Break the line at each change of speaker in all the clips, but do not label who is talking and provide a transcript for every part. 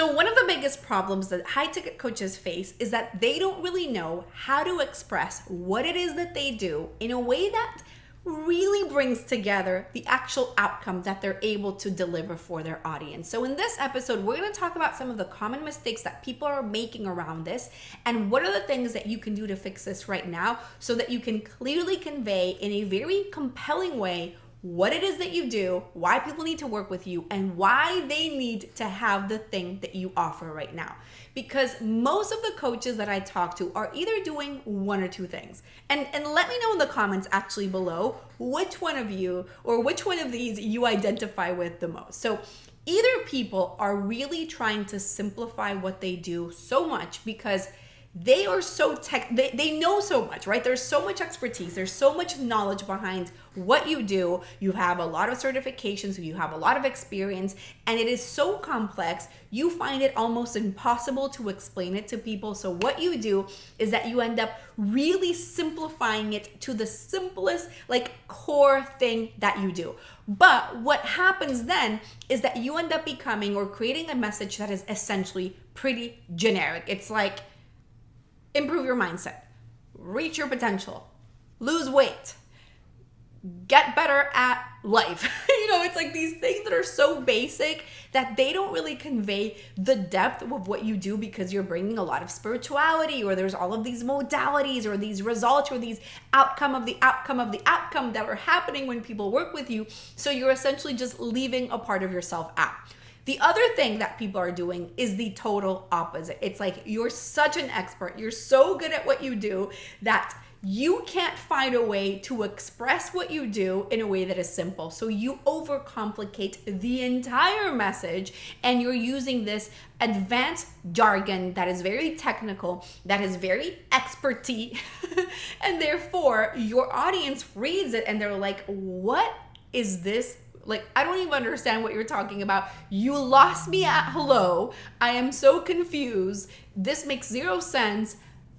So one of the biggest problems that high ticket coaches face is that they don't really know how to express what it is that they do in a way that really brings together the actual outcome that they're able to deliver for their audience. So in this episode, we're going to talk about some of the common mistakes that people are making around this and what are the things that you can do to fix this right now so that you can clearly convey in a very compelling way what it is that you do, why people need to work with you, and why they need to have the thing that you offer right now. Because most of the coaches that I talk to are either doing one or two things. And let me know in the comments actually below which one of you or which one of these you identify with the most. So either people are really trying to simplify what they do so much because they are so they know so much, right? There's so much expertise. There's so much knowledge behind what you do. You have a lot of certifications, you have a lot of experience, and it is so complex, you find it almost impossible to explain it to people. So what you do is that you end up really simplifying it to the simplest, core thing that you do. But what happens then is that you end up becoming or creating a message that is essentially pretty generic. It's like, improve your mindset, reach your potential, lose weight, get better at life. It's like these things that are so basic that they don't really convey the depth of what you do because you're bringing a lot of spirituality, or there's all of these modalities or these results or these outcome of the outcome that are happening when people work with you. So you're essentially just leaving a part of yourself out. The other thing that people are doing is the total opposite. It's like you're such an expert, you're so good at what you do that you can't find a way to express what you do in a way that is simple. So you overcomplicate the entire message and you're using this advanced jargon that is very technical, that is very experty, and therefore your audience reads it and they're like, what is this? I don't even understand what you're talking about. You lost me at hello. I am so confused. This makes zero sense.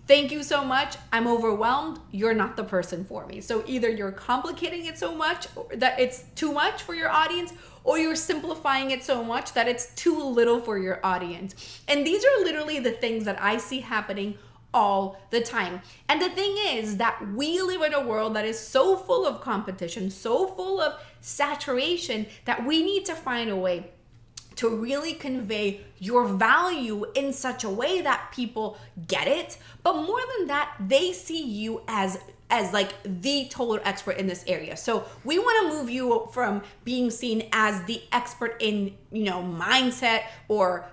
Thank you so much. I'm overwhelmed. You're not the person for me. So either you're complicating it so much that it's too much for your audience, or you're simplifying it so much that it's too little for your audience. And these are literally the things that I see happening all the time. And the thing is that we live in a world that is so full of competition, so full of saturation, that we need to find a way to really convey your value in such a way that people get it. But more than that, they see you as the total expert in this area. So we want to move you from being seen as the expert in, mindset or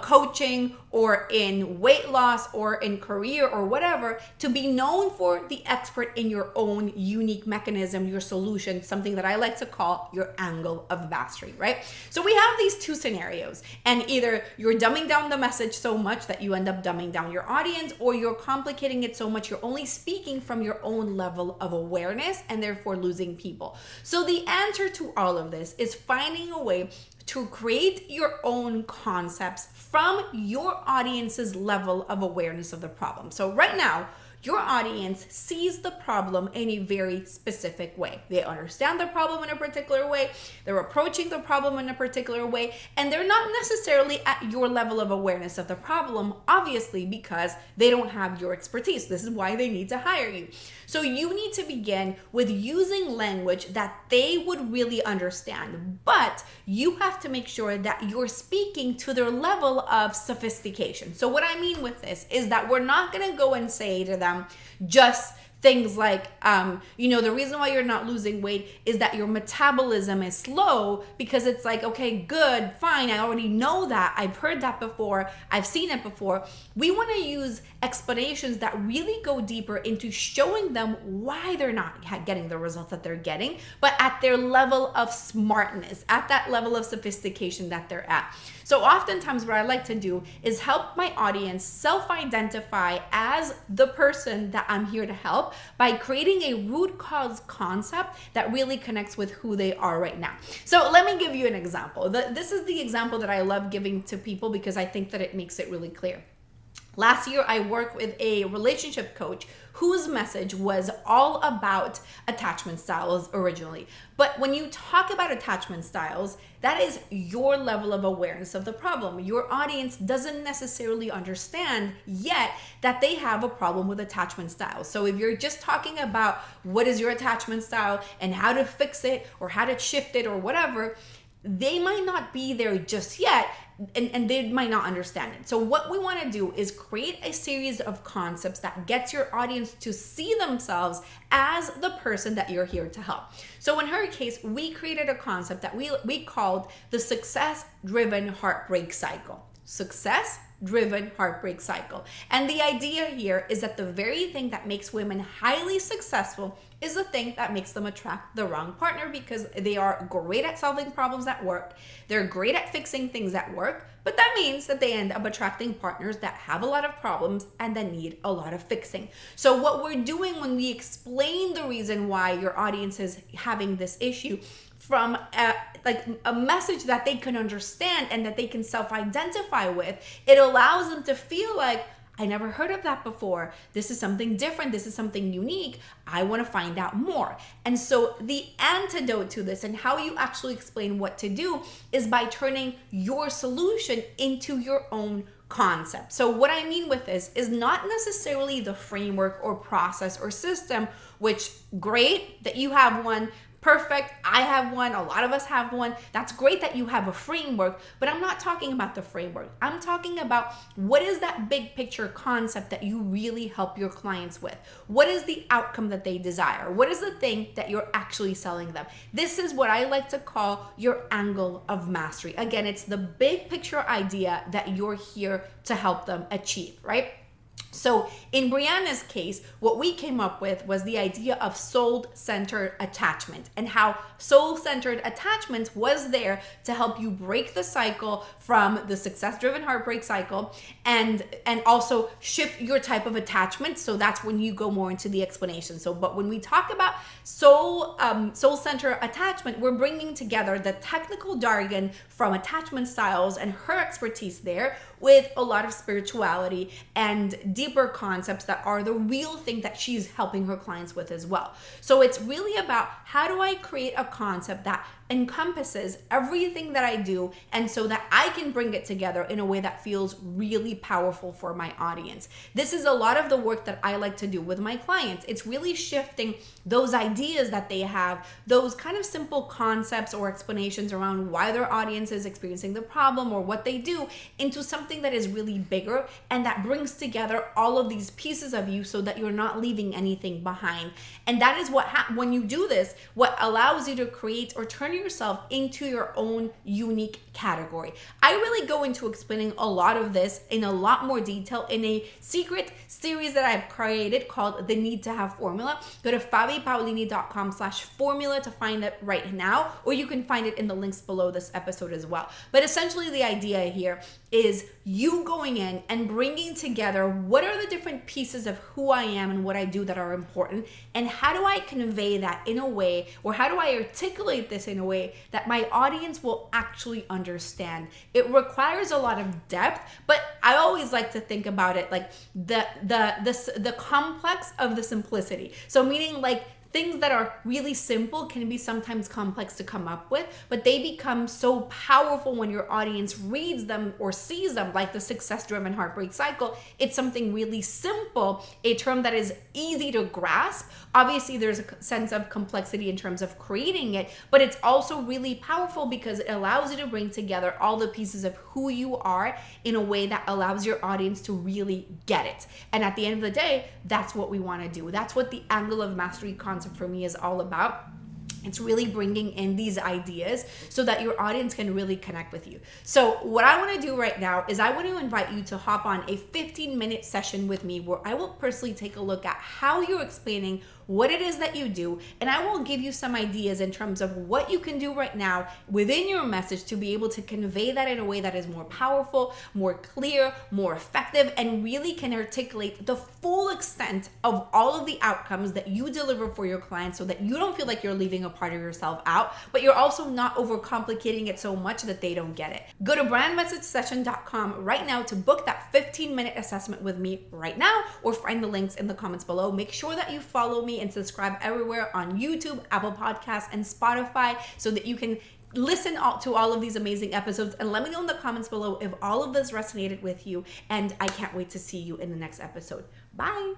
coaching or in weight loss or in career or whatever, to be known for the expert in your own unique mechanism, your solution, something that I like to call your angle of mastery, right? So we have these two scenarios, and either you're dumbing down the message so much that you end up dumbing down your audience, or you're complicating it so much you're only speaking from your own level of awareness and therefore losing people. So the answer to all of this is finding a way to create your own concepts from your audience's level of awareness of the problem. So right now, your audience sees the problem in a very specific way. They understand the problem in a particular way, they're approaching the problem in a particular way, and they're not necessarily at your level of awareness of the problem, obviously, because they don't have your expertise. This is why they need to hire you. So you need to begin with using language that they would really understand, but you have to make sure that you're speaking to their level of sophistication. So what I mean with this is that we're not going to go and say to them just things like, the reason why you're not losing weight is that your metabolism is slow, because it's like, okay, good, fine. I already know that. I've heard that before. I've seen it before. We want to use explanations that really go deeper into showing them why they're not getting the results that they're getting, but at their level of smartness, at that level of sophistication that they're at. So oftentimes what I like to do is help my audience self-identify as the person that I'm here to help by creating a root cause concept that really connects with who they are right now. So let me give you an example. This is the example that I love giving to people because I think that it makes it really clear. Last year, I worked with a relationship coach whose message was all about attachment styles originally. But when you talk about attachment styles, that is your level of awareness of the problem. Your audience doesn't necessarily understand yet that they have a problem with attachment styles. So if you're just talking about what is your attachment style and how to fix it or how to shift it or whatever, they might not be there just yet, and they might not understand it. So what we want to do is create a series of concepts that gets your audience to see themselves as the person that you're here to help. So in her case, we created a concept that we called the success-driven heartbreak cycle. Success-driven heartbreak cycle. And the idea here is that the very thing that makes women highly successful is the thing that makes them attract the wrong partner, because they are great at solving problems at work. They're great at fixing things at work, but that means that they end up attracting partners that have a lot of problems and that need a lot of fixing. So what we're doing when we explain the reason why your audience is having this issue from a message that they can understand and that they can self-identify with, it allows them to feel like, I never heard of that before. This is something different. This is something unique. I want to find out more. And so the antidote to this and how you actually explain what to do is by turning your solution into your own concept. So what I mean with this is not necessarily the framework or process or system, which great that you have one. Perfect. I have one. A lot of us have one. That's great that you have a framework, but I'm not talking about the framework. I'm talking about what is that big picture concept that you really help your clients with? What is the outcome that they desire? What is the thing that you're actually selling them? This is what I like to call your angle of mastery. Again, it's the big picture idea that you're here to help them achieve, right? So in Brianna's case, what we came up with was the idea of soul-centered attachment, and how soul-centered attachment was there to help you break the cycle from the success-driven heartbreak cycle and also shift your type of attachment. So that's when you go more into the explanation. So, but when we talk about soul-centered attachment, we're bringing together the technical jargon from attachment styles and her expertise there with a lot of spirituality and deeper concepts that are the real thing that she's helping her clients with as well. So it's really about, how do I create a concept that encompasses everything that I do, and so that I can bring it together in a way that feels really powerful for my audience. This is a lot of the work that I like to do with my clients. It's really shifting those ideas that they have, those kind of simple concepts or explanations around why their audience is experiencing the problem or what they do, into something that is really bigger and that brings together all of these pieces of you so that you're not leaving anything behind. And that is what when you do this, what allows you to create or turn yourself into your own unique category. I really go into explaining a lot of this in a lot more detail in a secret series that I've created called the Need to Have Formula. Go to fabipaolini.com/formula to find it right now, or you can find it in the links below this episode as well. But essentially the idea here is you going in and bringing together what are the different pieces of who I am and what I do that are important, and how do I convey that in a way, or how do I articulate this in a way that my audience will actually understand. It requires a lot of depth, but I always like to think about it like the complex of the simplicity. So meaning like things that are really simple can be sometimes complex to come up with, but they become so powerful when your audience reads them or sees them, like the success-driven heartbreak cycle. It's something really simple, a term that is easy to grasp. Obviously, there's a sense of complexity in terms of creating it, but it's also really powerful because it allows you to bring together all the pieces of who you are in a way that allows your audience to really get it. And at the end of the day, that's what we want to do. That's what the angle of mastery concept for me is all about. It's really bringing in these ideas so that your audience can really connect with you. So what I want to do right now is I want to invite you to hop on a 15-minute session with me where I will personally take a look at how you're explaining what it is that you do, and I will give you some ideas in terms of what you can do right now within your message to be able to convey that in a way that is more powerful, more clear, more effective, and really can articulate the full extent of all of the outcomes that you deliver for your clients, so that you don't feel like you're leaving a part of yourself out, but you're also not overcomplicating it so much that they don't get it. Go to brandmessagesession.com right now to book that 15-minute assessment with me right now, or find the links in the comments below. Make sure that you follow me and subscribe everywhere on YouTube, Apple Podcasts, and Spotify, so that you can listen to all of these amazing episodes, and let me know in the comments below if all of this resonated with you, and I can't wait to see you in the next episode. Bye.